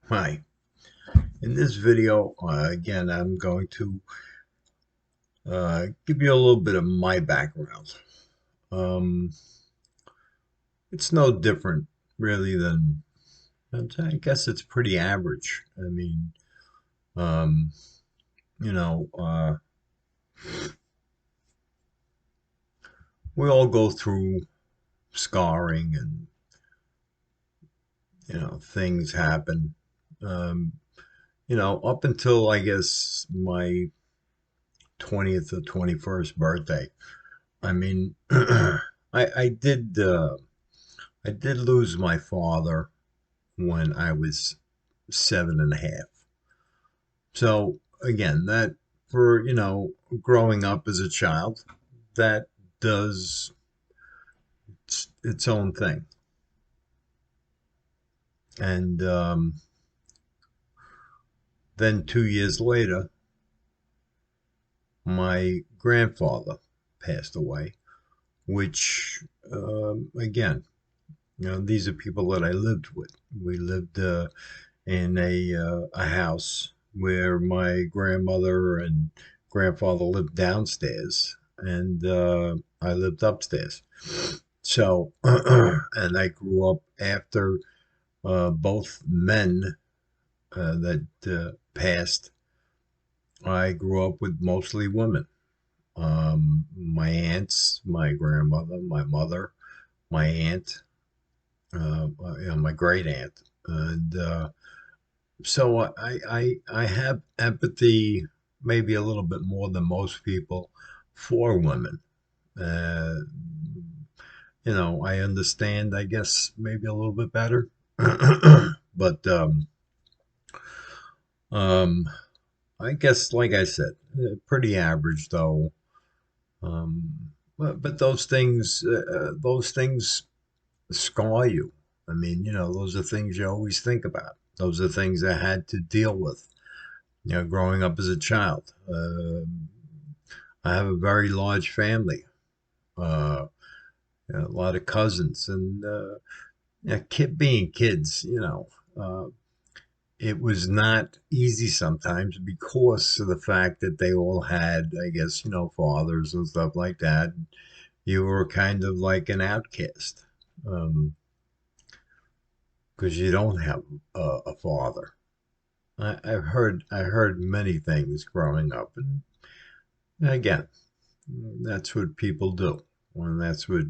Hi. In this video, again, I'm going to give you a little bit of my background. Um, it's no different, really, than I guess it's pretty average. I mean, um, you know, uh, we all go through scarring, and things happen. Um, up until I guess my 20th or 21st birthday. I mean, I did. I did lose my father when I was 7.5. So again, that for growing up as a child, that does its own thing. And then 2 years later, my grandfather passed away, which again, these are people that I lived with. We lived in a house where my grandmother and grandfather lived downstairs, and I lived upstairs. So, and I grew up after both men that passed. I grew up with mostly women. My aunts, my grandmother, my mother, my aunt, my great aunt, and so I have empathy, maybe a little bit more than most people, for women. Uh, I understand, I guess, maybe a little bit better. But um, I guess, like I said, pretty average though. But those things scar you. I mean, those are things you always think about. Those are things I had to deal with, growing up as a child. I have a very large family, uh, a lot of cousins, and being kids, it was not easy sometimes because of the fact that they all had, I guess, fathers and stuff like that. You were kind of like an outcast because you don't have a father. I heard many things growing up, and again, that's what people do, and that's what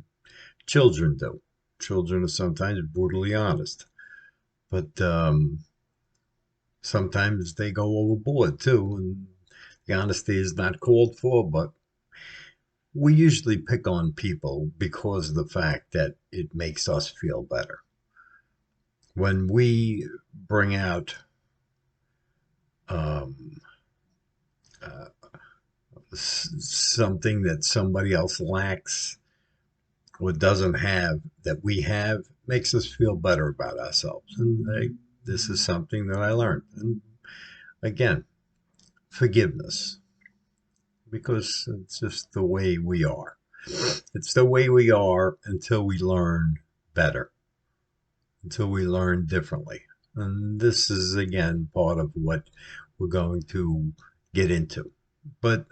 children do. Children are sometimes brutally honest, but sometimes they go overboard too, and the honesty is not called for. But we usually pick on people because of the fact that it makes us feel better. When we bring out um, uh, something that somebody else lacks or doesn't have that we have, makes us feel better about ourselves. And this is something that I learned. And again, forgiveness, because it's just the way we are. It's the way we are until we learn better, until we learn differently. And this is, again, part of what we're going to get into. But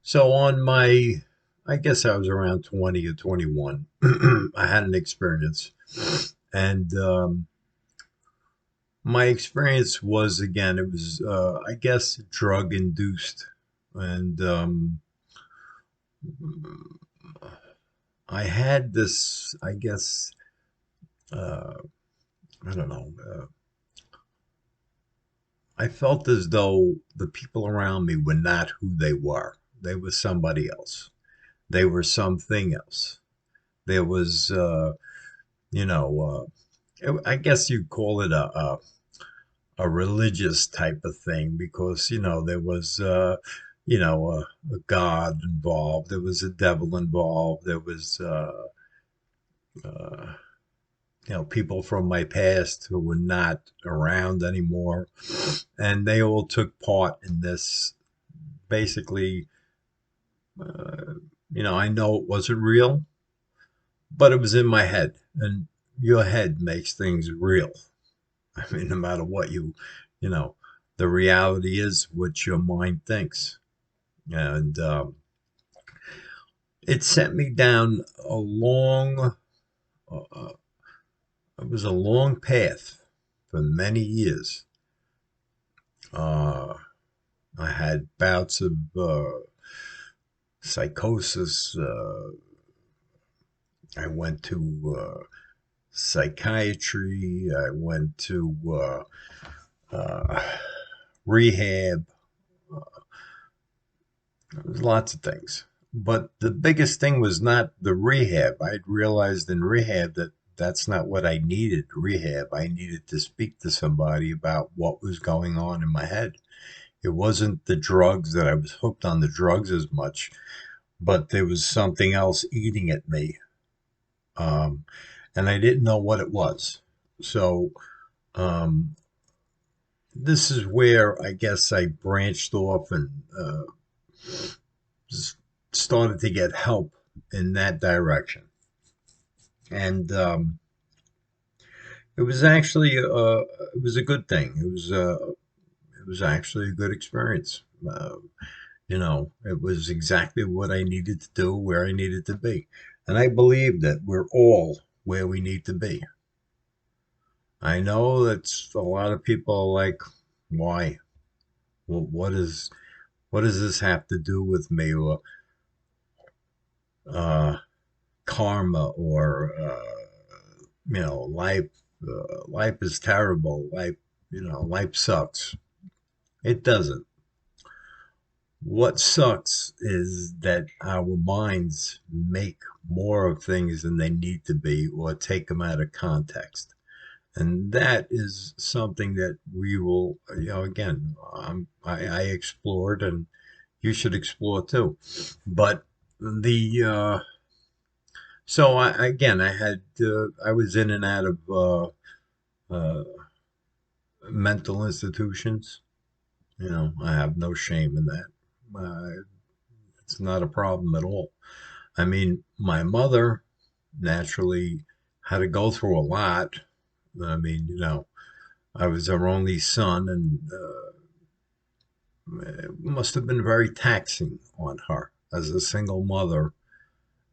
so on my, I guess I was around 20 or 21, I had an experience. And my experience was, again, it was, I guess, drug induced. And I had this, I guess, uh, I don't know. I felt as though the people around me were not who they were. They were somebody else. They were something else. There was, I guess you'd call it a religious type of thing because, there was, a God involved. There was a devil involved. There was, uh, people from my past who were not around anymore. And they all took part in this. Basically, uh, I know it wasn't real, but it was in my head. And your head makes things real. I mean, no matter what you know, the reality is what your mind thinks. And it sent me down a long, uh, it was a long path for many years. Uh, I had bouts of psychosis. I went to psychiatry. I went to rehab. Lots of things. But the biggest thing was not the rehab. I'd realized in rehab that that's not what I needed. Rehab. I needed to speak to somebody about what was going on in my head. It wasn't the drugs that I was hooked on the drugs as much, but there was something else eating at me. Um, and I didn't know what it was. So, um, this is where I guess I branched off and started to get help in that direction. And it was actually it was a good thing. It was actually a good experience. It was exactly what I needed to do, where I needed to be, and I believe that we're all where we need to be. I know that a lot of people are like, "Why? Well, what does this have to do with me?" Or uh, karma, or life. Life is terrible. Life sucks. It doesn't. What sucks is that our minds make more of things than they need to be, or take them out of context. And that is something that we will, again, I explored, and you should explore too. But the so I was in and out of uh, mental institutions. I have no shame in that. It's not a problem at all. I mean, my mother naturally had to go through a lot. I mean, I was her only son, and it must have been very taxing on her as a single mother,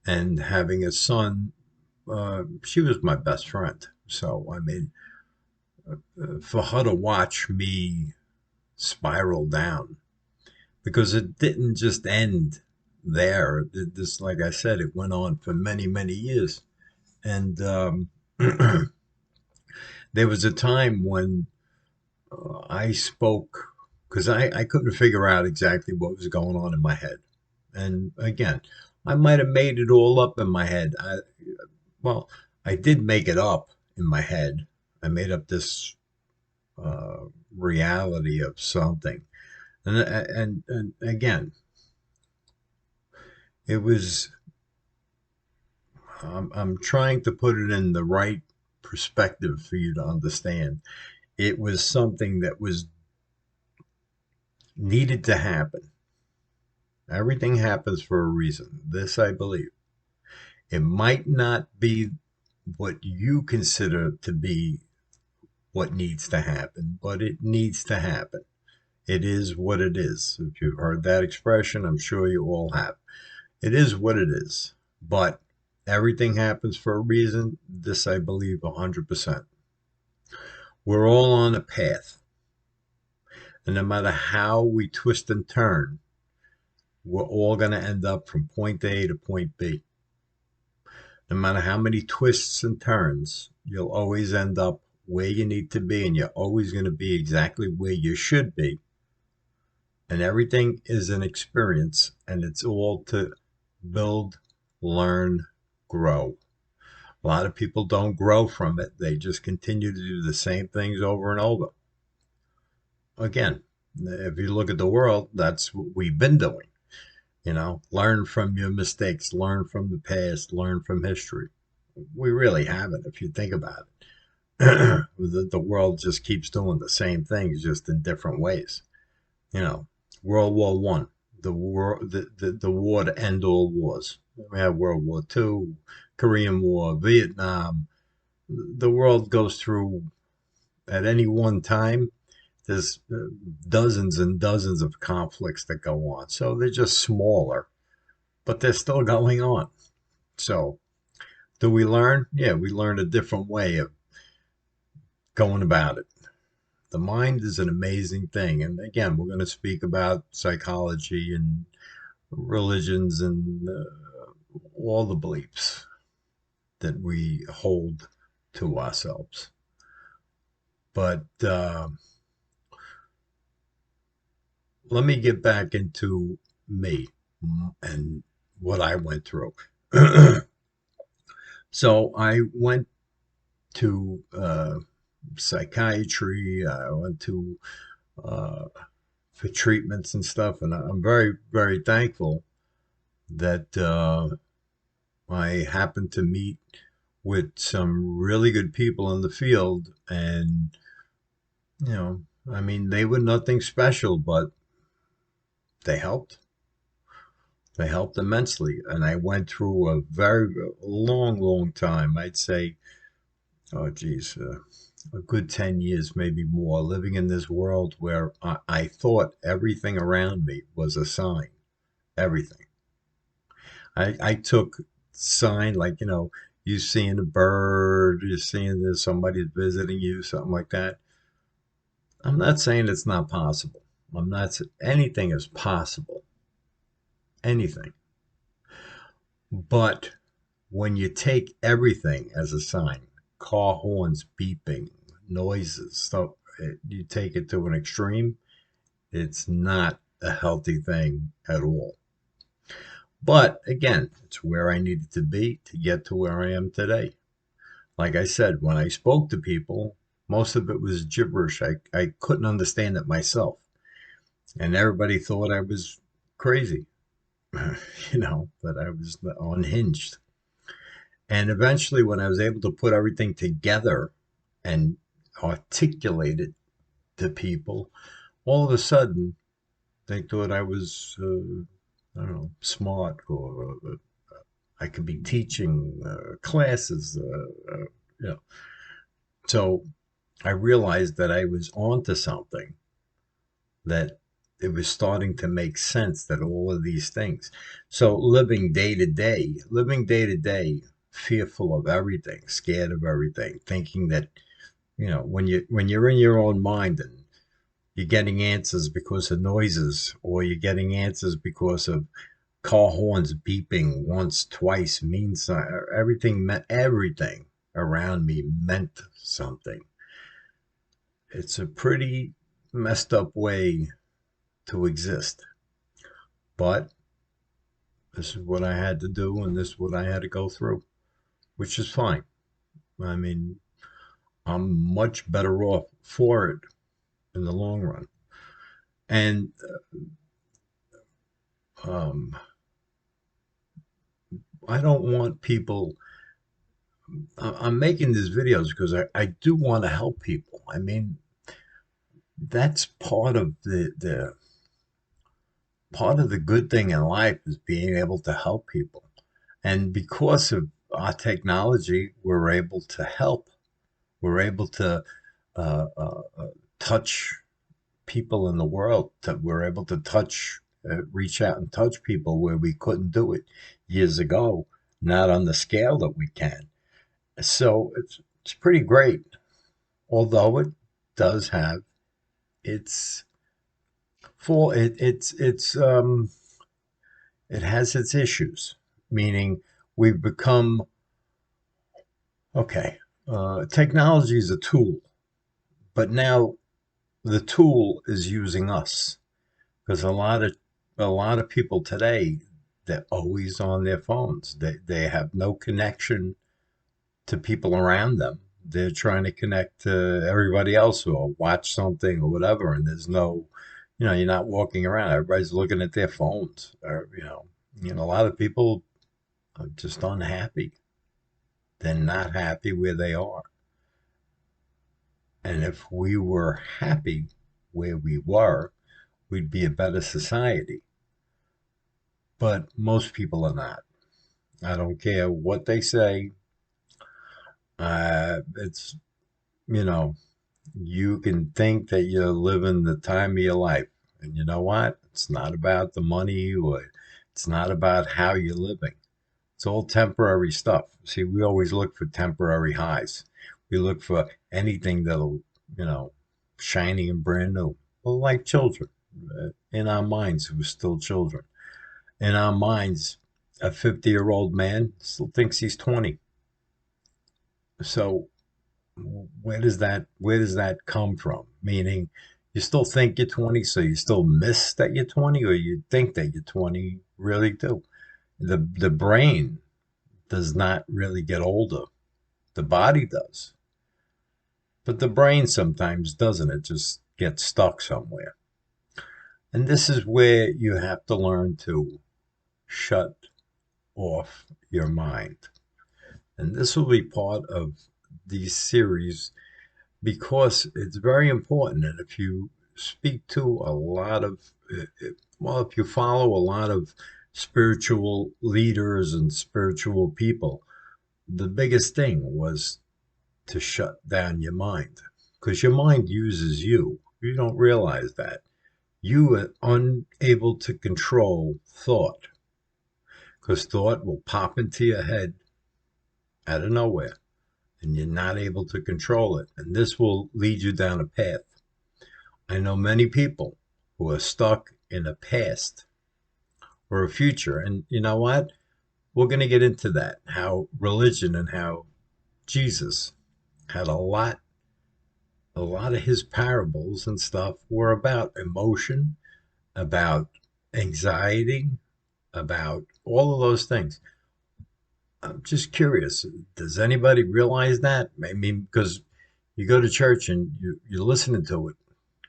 and having a son. She was my best friend. So, I mean, for her to watch me spiral down, because it didn't just end there. This, like I said, it went on for many, many years. And there was a time when I spoke, because I couldn't figure out exactly what was going on in my head. And again, I might have made it all up in my head. Well, I did make it up in my head. I made up this uh, reality of something. And again, it was, I'm trying to put it in the right perspective for you to understand. It was something that was needed to happen. Everything happens for a reason. This I believe. It might not be what you consider to be what needs to happen, but it needs to happen. It is what it is. If you've heard that expression, I'm sure you all have. It is what it is. But everything happens for a reason. This I believe 100%. We're all on a path. And no matter how we twist and turn, we're all going to end up from point A to point B. No matter how many twists and turns, you'll always end up where you need to be, and you're always going to be exactly where you should be. And everything is an experience, and it's all to build, learn, grow. A lot of people don't grow from it. They just continue to do the same things over and over. Again, if you look at the world, that's what we've been doing. Learn from your mistakes, learn from the past, learn from history. We really haven't, if you think about it. The world just keeps doing the same things, just in different ways. You know, World War One, the war to end all wars. We have World War Two, Korean War, Vietnam. The world goes through at any one time, there's dozens and dozens of conflicts that go on. So they're just smaller, but they're still going on. So do we learn? Yeah, we learn a different way of going about it. The mind is an amazing thing. And again, we're going to speak about psychology and religions and all the beliefs that we hold to ourselves. But let me get back into me and what I went through. So I went to psychiatry. I went to uh, for treatments and stuff, and I'm very, very thankful that I happened to meet with some really good people in the field, and I mean, they were nothing special, but they helped. They helped immensely, and I went through a very long, long time. I'd say, oh, geez, a good 10 years, maybe more, living in this world where I thought everything around me was a sign. Everything. I took sign like, you seeing a bird, you're seeing that somebody's visiting you, something like that. I'm not saying it's not possible. I'm not saying anything is possible. Anything. But when you take everything as a sign, car horns beeping, noises, stuff, you take it to an extreme, it's not a healthy thing at all. But again, it's where I needed to be to get to where I am today. Like I said, when I spoke to people, most of it was gibberish. I couldn't understand it myself. And everybody thought I was crazy, that I was unhinged. And eventually, when I was able to put everything together and articulate it to people, all of a sudden they thought I was, I don't know, smart, or I could be teaching classes. You know. So I realized that I was onto something, that it was starting to make sense, that all of these things. So living day to day, fearful of everything, scared of everything, thinking that, when you're in your own mind and you're getting answers because of noises, or you're getting answers because of car horns beeping once, twice, means everything around me meant something. It's a pretty messed up way to exist. But this is what I had to do, and this is what I had to go through, which is fine. I mean, I'm much better off for it in the long run. And um, I don't want people. I'm making these videos because I do want to help people. I mean, that's part of the good thing in life is being able to help people. And because of our technology, we're able to help. We're able to touch people in the world. We're able to reach out and touch people where we couldn't do it years ago, not on the scale that we can. So it's pretty great, although it does have its full it has its issues, meaning we've become okay. Technology is a tool, but now the tool is using us, because a lot of people today, they're always on their phones. They have no connection to people around them. They're trying to connect to everybody else or watch something or whatever, and there's no, you're not walking around. Everybody's looking at their phones. Or, a lot of people are just unhappy. They're not happy where they are. And if we were happy where we were, we'd be a better society. But most people are not. I don't care what they say. It's, you know, You can think that you're living the time of your life. And you know what? It's not about the money or it's not about how you're living. It's all temporary stuff. See, we always look for temporary highs. We look for anything that'll, you know, shiny and brand new. Well, like children, in our minds, who are still children. In our minds, a 50-year-old man still thinks he's 20. So where does that come from? Meaning, you still think you're 20, so you still miss that you're 20, or you think that you're 20, really do. The brain does not really get older. The body does. But the brain sometimes doesn't. It just gets stuck somewhere. And this is where you have to learn to shut off your mind. And this will be part of these series because it's very important. And if you speak to a lot of, well, if you follow a lot of spiritual leaders and spiritual people, the biggest thing was to shut down your mind because your mind uses you. You don't realize that. You are unable to control thought because thought will pop into your head out of nowhere and you're not able to control it. And this will lead you down a path. I know many people who are stuck in a past or a future. And you know what? We're going to get into that, how religion and how Jesus had a lot of his parables and stuff were about emotion, about anxiety, about all of those things. I'm just curious. Does anybody realize that? I mean, because you go to church and you're listening to it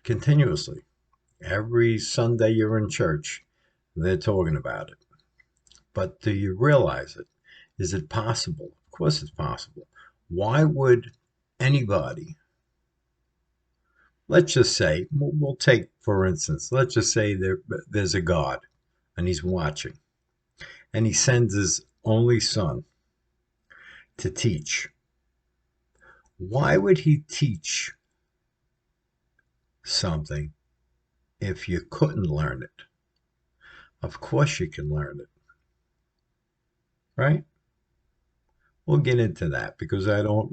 continuously. Every Sunday you're in church, they're talking about it. But do you realize it? Is it possible? Of course it's possible. Why would anybody, let's just say, we'll take, for instance, let's just say there's a God and he's watching and he sends his only son to teach. Why would he teach something if you couldn't learn it? Of course you can learn it, right? We'll get into that because I don't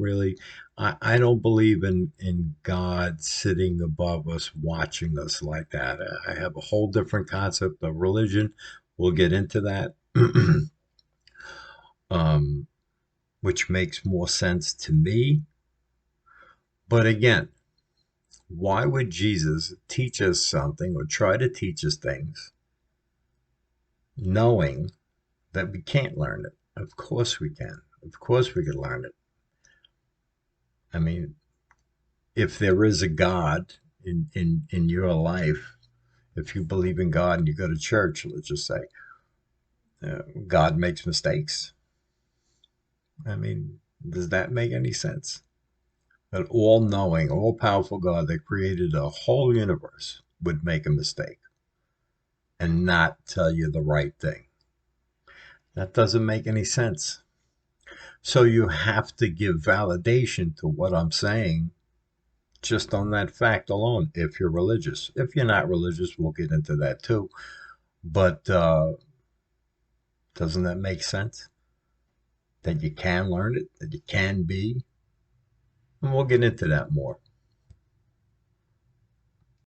believe in God sitting above us, watching us like that. I have a whole different concept of religion. We'll get into that, um, which makes more sense to me. But again, why would Jesus teach us something or try to teach us things knowing that we can't learn it? Of course we can. Of course we can learn it. I mean, if there is a God in your life, if you believe in God and you go to church, let's just say, God makes mistakes. I mean, does that make any sense? An all knowing, all powerful God that created a whole universe would make a mistake and not tell you the right thing. That doesn't make any sense. So you have to give validation to what I'm saying just on that fact alone if you're religious. If you're not religious, we'll get into that too. But doesn't that make sense? That you can learn it, that you can be? And we'll get into that more.